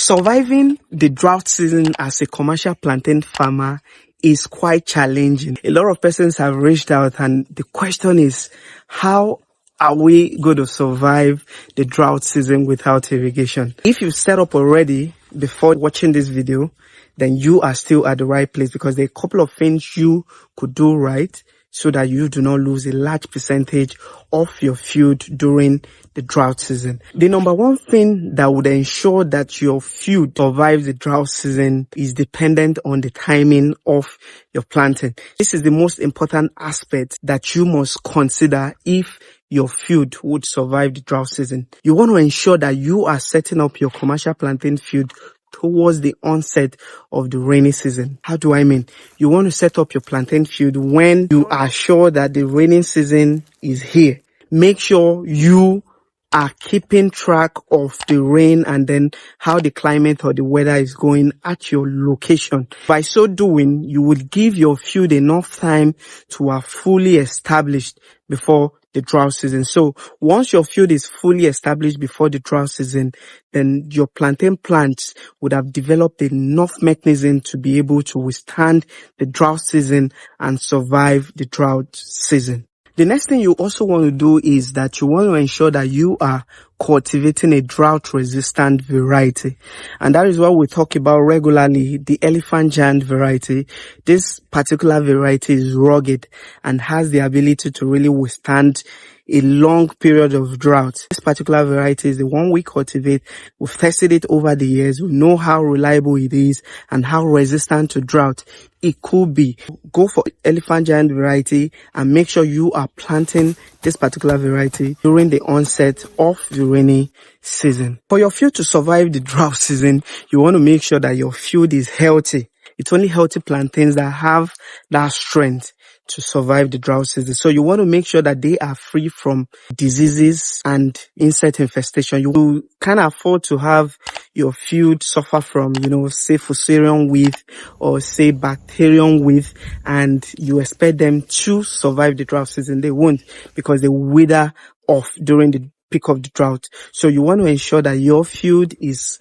Surviving the drought season as a commercial plantain farmer is quite challenging. A lot of persons have reached out, and the question is, how are we going to survive the drought season without irrigation? If you've set up already before watching this video, then you are still at the right place, because there are a couple of things you could do right so that you do not lose a large percentage of your field during the drought season. The number one thing that would ensure that your field survives the drought season is dependent on the timing of your planting. This is the most important aspect that you must consider if your field would survive the drought season. You want to ensure that you are setting up your commercial planting field towards the onset of the rainy season. How do I mean? You want to set up your plantain field when you are sure that the rainy season is here. Make sure you are keeping track of the rain and then how the climate or the weather is going at your location. By so doing, you would give your field enough time to have fully established before the drought season. So once your field is fully established before the drought season, then your plantain plants would have developed enough mechanism to be able to withstand the drought season and survive the drought season. The next thing you also want to do is that you want to ensure that you are cultivating a drought-resistant variety. And that is what we talk about regularly, the elephant giant variety. This particular variety is rugged and has the ability to really withstand a long period of drought. This particular variety is the one we cultivate. We've tested it over the years. We know how reliable it is and how resistant to drought it could be. Go for elephant giant variety and make sure you are planting this particular variety during the onset of the rainy season. For your field to survive the drought season, you want to make sure that your field is healthy. It's only healthy plantains that have that strength to survive the drought season. So you want to make sure that they are free from diseases and insect infestation. You can't afford to have your field suffer from, say fusarium wilt or say bacterium wilt, and you expect them to survive the drought season. They won't, because they wither off during the peak of the drought. So you want to ensure that your field is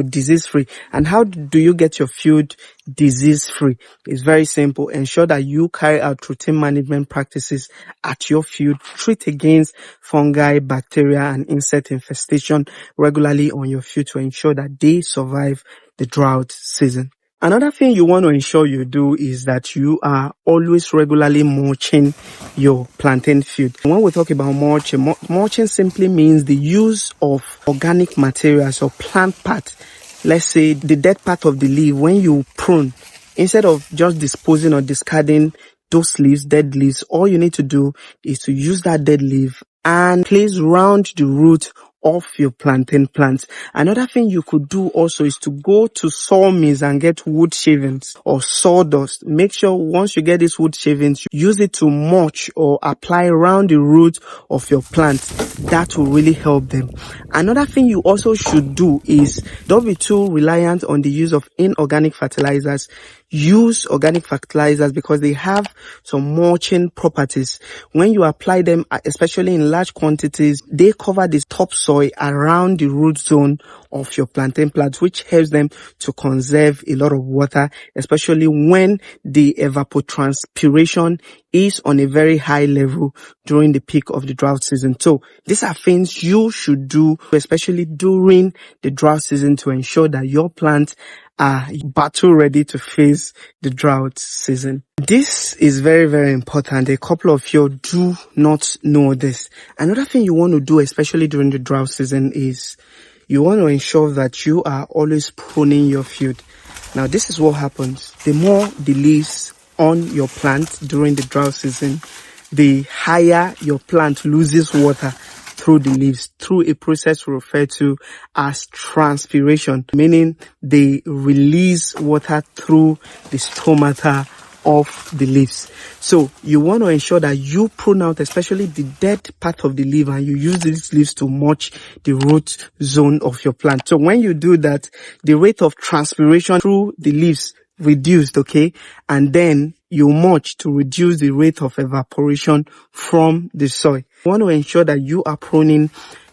disease free. And how do you get your field disease free? It's very simple. Ensure that you carry out routine management practices at your field. Treat against fungi, bacteria, and insect infestation regularly on your field to ensure that they survive the drought season. Another thing you want to ensure you do is that you are always regularly mulching your plantain field. When we talk about mulching, mulching simply means the use of organic materials or plant part. Let's say the dead part of the leaf. When you prune, instead of just disposing or discarding those leaves, dead leaves, all you need to do is to use that dead leaf and place round the root of your plantain plants. Another thing you could do also is to go to sawmills and get wood shavings or sawdust. Make sure once you get these wood shavings, you use it to mulch or apply around the root of your plants. That will really help them. Another thing you also should do is don't be too reliant on the use of inorganic fertilizers. Use organic fertilizers because they have some mulching properties. When you apply them, especially in large quantities, they cover the topsoil around the root zone of your plantain plants, which helps them to conserve a lot of water, especially when the evapotranspiration is on a very high level during the peak of the drought season. So these are things you should do, especially during the drought season, to ensure that your plants are battle ready to face the drought season. This is very, very important. A couple of you do not know this. Another thing you want to do, especially during the drought season, is you want to ensure that you are always pruning your field. Now, this is what happens. The more the leaves on your plant during the drought season, the higher your plant loses water through the leaves, through a process we refer to as transpiration, meaning they release water through the stomata of the leaves. So you want to ensure that you prune out especially the dead part of the leaf, and you use these leaves to mulch the root zone of your plant. So when you do that, the rate of transpiration through the leaves reduced, okay? And then you mulch to reduce the rate of evaporation from the soil. You want to ensure that you are pruning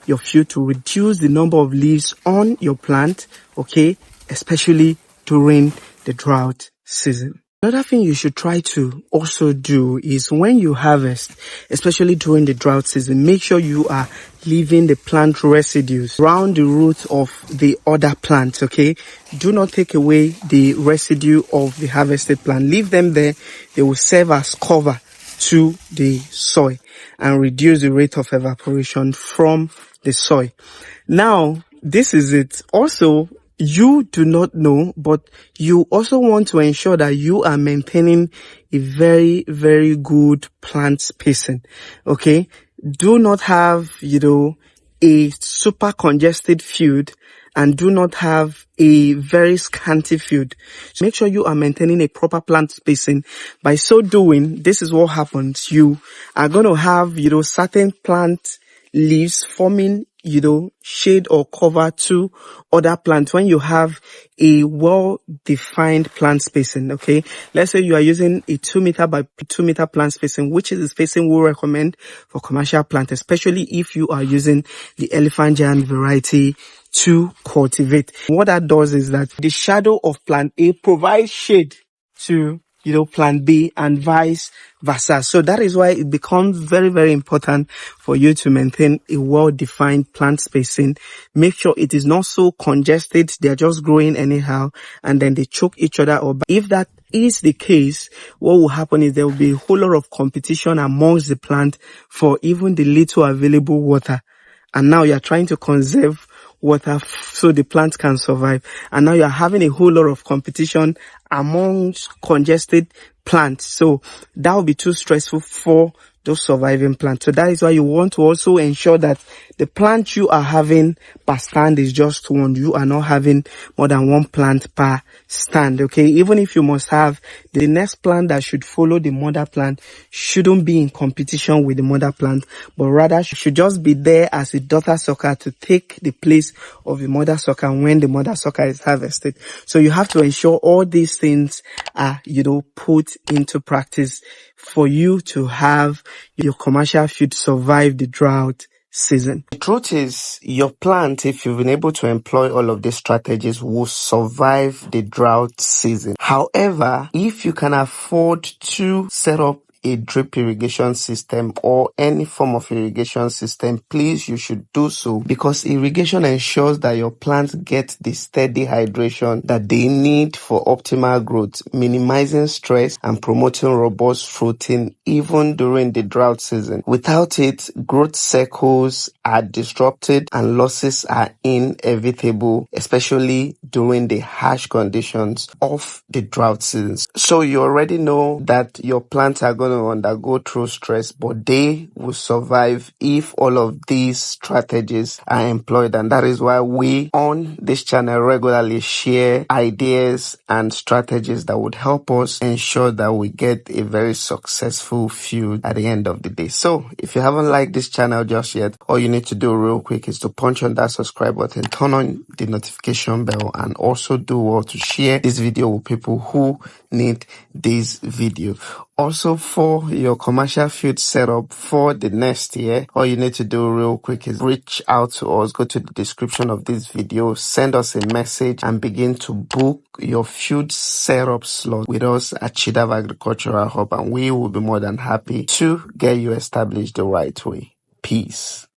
your field to reduce the number of leaves on your plant, okay, especially during the drought season. Another thing you should try to also do is when you harvest, especially during the drought season, make sure you are leaving the plant residues around the roots of the other plants, okay? Do not take away the residue of the harvested plant. Leave them there. They will serve as cover to the soil and reduce the rate of evaporation from the soil. Now, this is it. Also, you do not know, but you also want to ensure that you are maintaining a very, very good plant spacing. Okay. Do not have, a super congested field and do not have a very scanty field. So make sure you are maintaining a proper plant spacing. By so doing, this is what happens. You are going to have, certain plant leaves forming, shade or cover to other plants when you have a well-defined plant spacing, okay? Let's say you are using a 2 meter by 2 meter plant spacing, which is the spacing we recommend for commercial plants, especially if you are using the elephant giant variety to cultivate. What that does is that the shadow of plant A provides shade to plant B and vice versa. So that is why it becomes very, very important for you to maintain a well-defined plant spacing. Make sure it is not so congested. They're just growing anyhow and then they choke each other up. If that is the case, what will happen is there will be a whole lot of competition amongst the plant for even the little available water. And now you're trying to conserve water so the plant can survive. And now you're having a whole lot of competition amongst congested plants. So that will be too stressful for those surviving plants. So that is why you want to also ensure that the plant you are having per stand is just one. You are not having more than one plant per stand, okay? Even if you must have the next plant that should follow the mother plant shouldn't be in competition with the mother plant, but rather should just be there as a daughter sucker to take the place of the mother sucker when the mother sucker is harvested. So you have to ensure all these things are, put into practice for you to have your commercial field survive the drought season. The truth is, your plant, if you've been able to employ all of these strategies, will survive the drought season. However, if you can afford to set up a drip irrigation system or any form of irrigation system, please, you should do so, because irrigation ensures that your plants get the steady hydration that they need for optimal growth, minimizing stress and promoting robust fruiting even during the drought season. Without it, growth cycles are disrupted and losses are inevitable, especially during the harsh conditions of the drought seasons. So you already know that your plants are going to undergo through stress, but they will survive if all of these strategies are employed. And that is why we on this channel regularly share ideas and strategies that would help us ensure that we get a very successful field at the end of the day. So if you haven't liked this channel just yet, all you need to do real quick is to punch on that subscribe button, turn on the notification bell, and also do well to share this video with people who need this video. Also, for your commercial field setup for the next year, all you need to do real quick is reach out to us. Go to the description of this video, send us a message, and begin to book your field setup slot with us at Chidav Agricultural Hub, and we will be more than happy to get you established the right way. Peace.